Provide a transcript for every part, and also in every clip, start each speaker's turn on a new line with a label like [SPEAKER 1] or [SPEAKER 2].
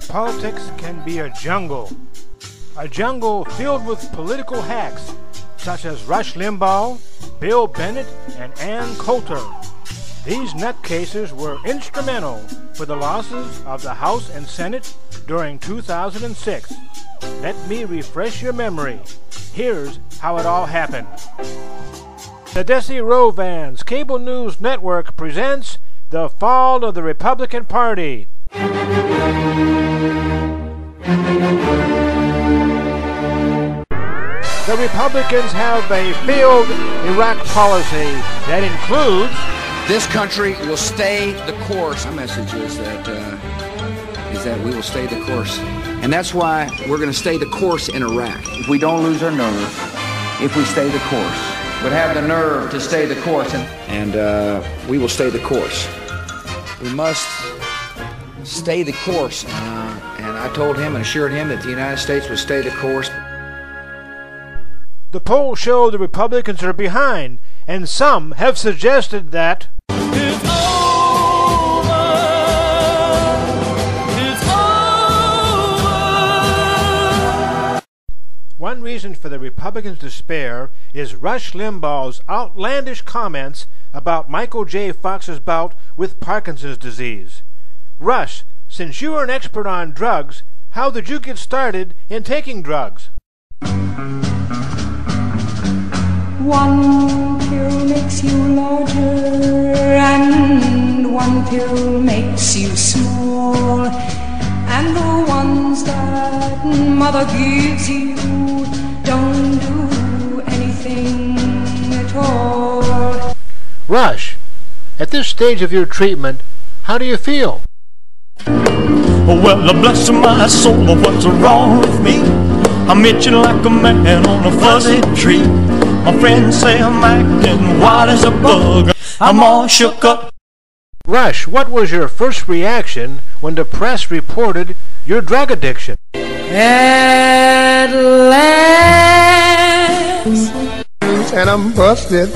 [SPEAKER 1] Politics can be a jungle filled with political hacks, such as Rush Limbaugh, Bill Bennett, and Ann Coulter. These nutcases were instrumental for the losses of the House and Senate during 2006. Let me refresh your memory. Here's how it all happened. The Desi Rovans Cable News Network presents The Fall of the Republican Party. The Republicans have a failed Iraq policy that includes
[SPEAKER 2] this country will stay the course. My message is that we will stay the course. And that's why we're going to stay the course in Iraq.
[SPEAKER 3] If we don't lose our nerve, if we stay the course.
[SPEAKER 2] But have the nerve to stay the course. And we will stay the course. We must stay the course. And I told him and assured him that the United States would stay the course.
[SPEAKER 1] The polls show the Republicans are behind, and some have suggested that
[SPEAKER 4] it's over. It's over.
[SPEAKER 1] One reason for the Republicans' despair is Rush Limbaugh's outlandish comments about Michael J. Fox's bout with Parkinson's disease. Rush, since you are an expert on drugs, how did you get started in taking drugs?
[SPEAKER 5] One pill makes you larger, and one pill makes you small, and the ones that mother gives you don't do anything at all.
[SPEAKER 1] Rush, at this stage of your treatment, how do you feel?
[SPEAKER 4] Well, bless my soul, what's wrong with me? I'm itching like a man on a fuzzy tree. My friends say I'm acting wild as a bug. I'm all shook up.
[SPEAKER 1] Rush, what was your first reaction when the press reported your drug addiction?
[SPEAKER 5] At last.
[SPEAKER 6] And I'm busted.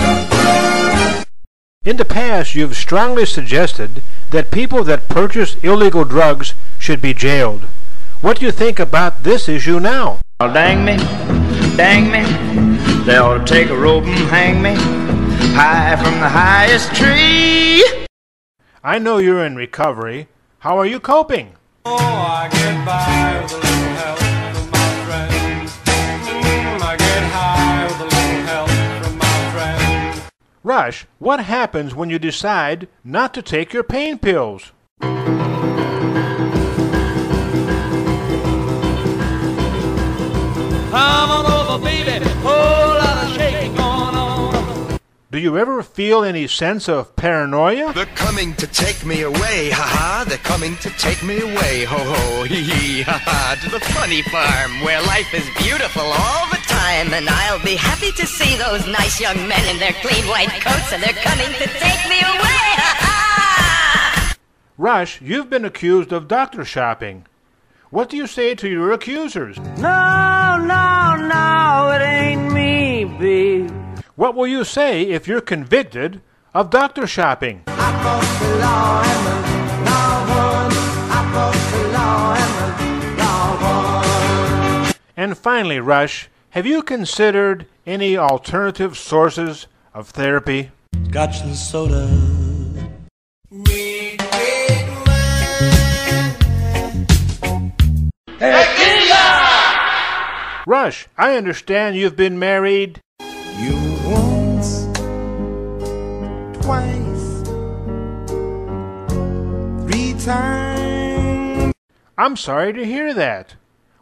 [SPEAKER 1] In the past, you've strongly suggested that people that purchase illegal drugs should be jailed. What do you think about this issue now?
[SPEAKER 7] Oh, dang me, they ought to take a rope and hang me high from the highest tree.
[SPEAKER 1] I know you're in recovery. How are you coping?
[SPEAKER 4] Oh, I get by with a little help from my friends. I get high with a little help from my friends.
[SPEAKER 1] Rush, what happens when you decide not to take your pain pills?
[SPEAKER 4] Come on over, baby, whole lot of shaking going on.
[SPEAKER 1] Do you ever feel any sense of paranoia?
[SPEAKER 6] They're coming to take me away, ha-ha. They're coming to take me away, ho-ho, hee-hee, ha-ha.
[SPEAKER 8] To the funny farm where life is beautiful all the time. And I'll be happy to see those nice young men in their clean white coats. And they're coming to take me away, ha-ha.
[SPEAKER 1] Rush, you've been accused of doctor shopping. What do you say to your accusers?
[SPEAKER 7] No, it ain't me, babe.
[SPEAKER 1] What will you say if you're convicted of doctor shopping?
[SPEAKER 7] I broke the law and the law won. I broke the law and the law won.
[SPEAKER 1] And finally, Rush, have you considered any alternative sources of therapy?
[SPEAKER 4] Scotch and soda.
[SPEAKER 1] Rush, I understand you've been married.
[SPEAKER 4] You once, twice, 3 times.
[SPEAKER 1] I'm sorry to hear that.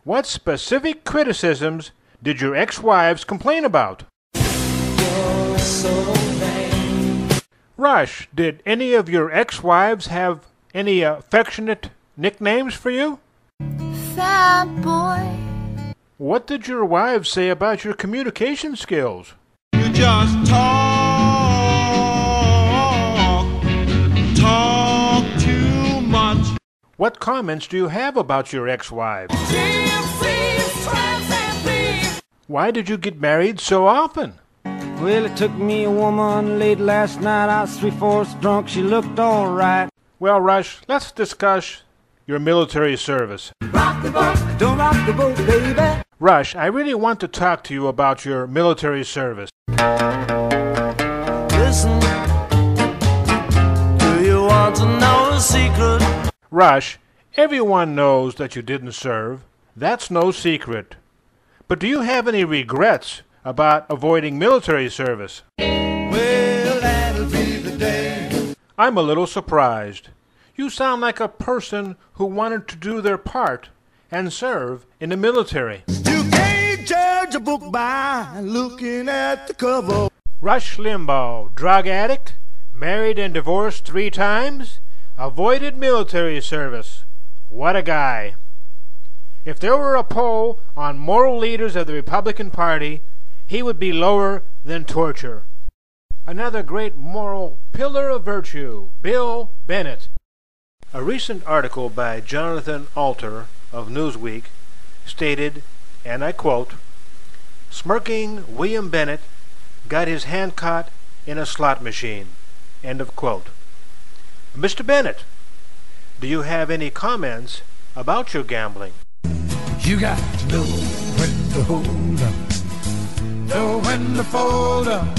[SPEAKER 1] What specific criticisms did your ex-wives complain about?
[SPEAKER 4] You're so vain.
[SPEAKER 1] Rush, did any of your ex-wives have any affectionate nicknames for you?
[SPEAKER 9] Fat boy.
[SPEAKER 1] What did your wives say about your communication skills?
[SPEAKER 4] You just talk too much.
[SPEAKER 1] What comments do you have about your ex-wives? Why did you get married so often?
[SPEAKER 7] Well, it took me a woman late last night. I was 3/4 drunk. She looked all right.
[SPEAKER 1] Well, Rush, let's discuss your military service.
[SPEAKER 7] Rock the boat, don't rock the boat, baby.
[SPEAKER 1] Rush, I really want to talk to you about your military service.
[SPEAKER 7] Listen, do you want to know a secret?
[SPEAKER 1] Rush, everyone knows that you didn't serve. That's no secret. But do you have any regrets about avoiding military service?
[SPEAKER 7] Well, that'll be the day.
[SPEAKER 1] I'm a little surprised. You sound like a person who wanted to do their part and serve in the military.
[SPEAKER 7] You can't judge a book by looking at the cover.
[SPEAKER 1] Rush Limbaugh, drug addict, married and divorced 3 times, avoided military service. What a guy. If there were a poll on moral leaders of the Republican Party, he would be lower than torture. Another great moral pillar of virtue, Bill Bennett. A recent article by Jonathan Alter of Newsweek stated, and I quote, "Smirking William Bennett got his hand caught in a slot machine." End of quote. Mr. Bennett, do you have any comments about your gambling?
[SPEAKER 7] You got to know when to hold up, know when to fold up,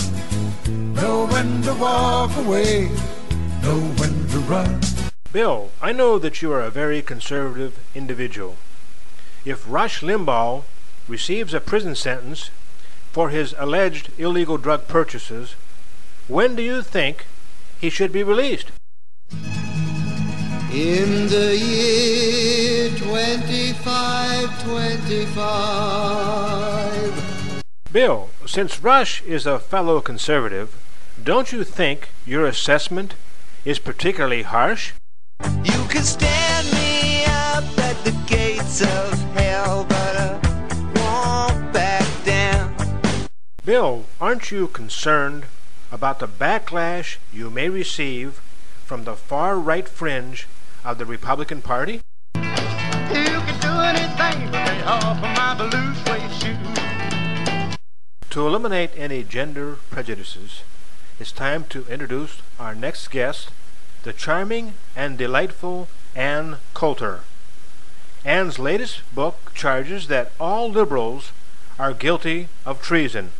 [SPEAKER 7] know when to walk away, know when to run.
[SPEAKER 1] Bill, I know that you are a very conservative individual. If Rush Limbaugh receives a prison sentence for his alleged illegal drug purchases, when do you think he should be released?
[SPEAKER 10] In the year 2525.
[SPEAKER 1] Bill, since Rush is a fellow conservative, don't you think your assessment is particularly harsh?
[SPEAKER 10] You can stand me up at the gates of hell, but I won't back down.
[SPEAKER 1] Bill, aren't you concerned about the backlash you may receive from the far-right fringe of the Republican Party?
[SPEAKER 10] You can do anything but lay off of my blue suede shoes.
[SPEAKER 1] To eliminate any gender prejudices, it's time to introduce our next guest, the charming and delightful Ann Coulter. Ann's latest book charges that all liberals are guilty of treason.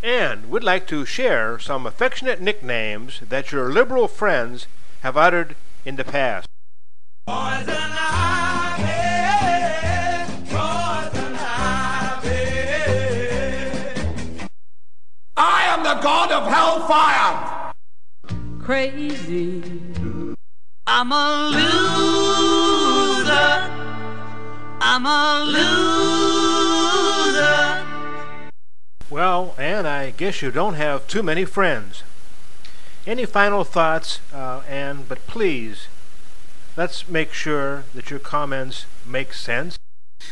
[SPEAKER 1] Ann would like to share some affectionate nicknames that your liberal friends have uttered in the past.
[SPEAKER 7] Poison ivy, poison ivy. I am the god of hellfire.
[SPEAKER 5] Crazy.
[SPEAKER 10] I'm a loser. I'm a loser.
[SPEAKER 1] Well, Ann, I guess you don't have too many friends. Any final thoughts, Ann? But please, let's make sure that your comments make sense.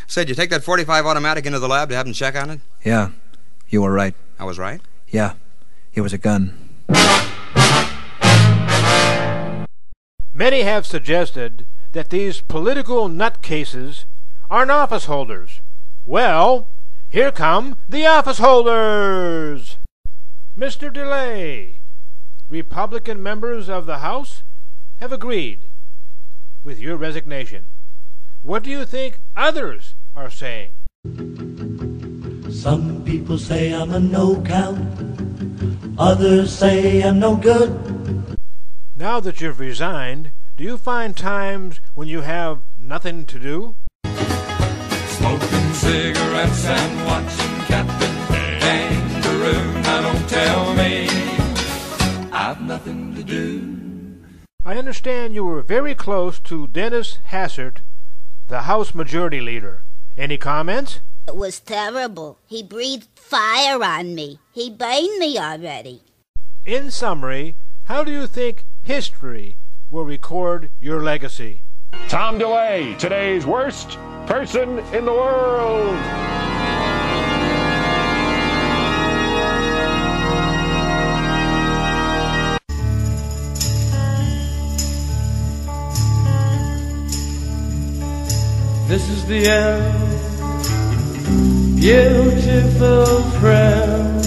[SPEAKER 2] Said you take that .45 automatic into the lab to have them check on it?
[SPEAKER 11] Yeah, you were right.
[SPEAKER 2] I was right?
[SPEAKER 11] Yeah, it was a gun.
[SPEAKER 1] Many have suggested that these political nutcases aren't office holders. Well, here come the office holders! Mr. DeLay, Republican members of the House have agreed with your resignation. What do you think others are saying?
[SPEAKER 4] Some people say I'm a no-count. Others say I'm no good.
[SPEAKER 1] Now that you've resigned, do you find times when you have nothing to do?
[SPEAKER 12] Smoking cigarettes and watching Captain Kangaroo. Now don't tell me I've nothing to do.
[SPEAKER 1] I understand you were very close to Dennis Hassert, the House Majority Leader. Any comments?
[SPEAKER 13] It was terrible. He breathed fire on me. He burned me already.
[SPEAKER 1] In summary, how do you think history will record your legacy?
[SPEAKER 14] Tom DeLay, today's worst person in the world.
[SPEAKER 4] This is the end, beautiful friend.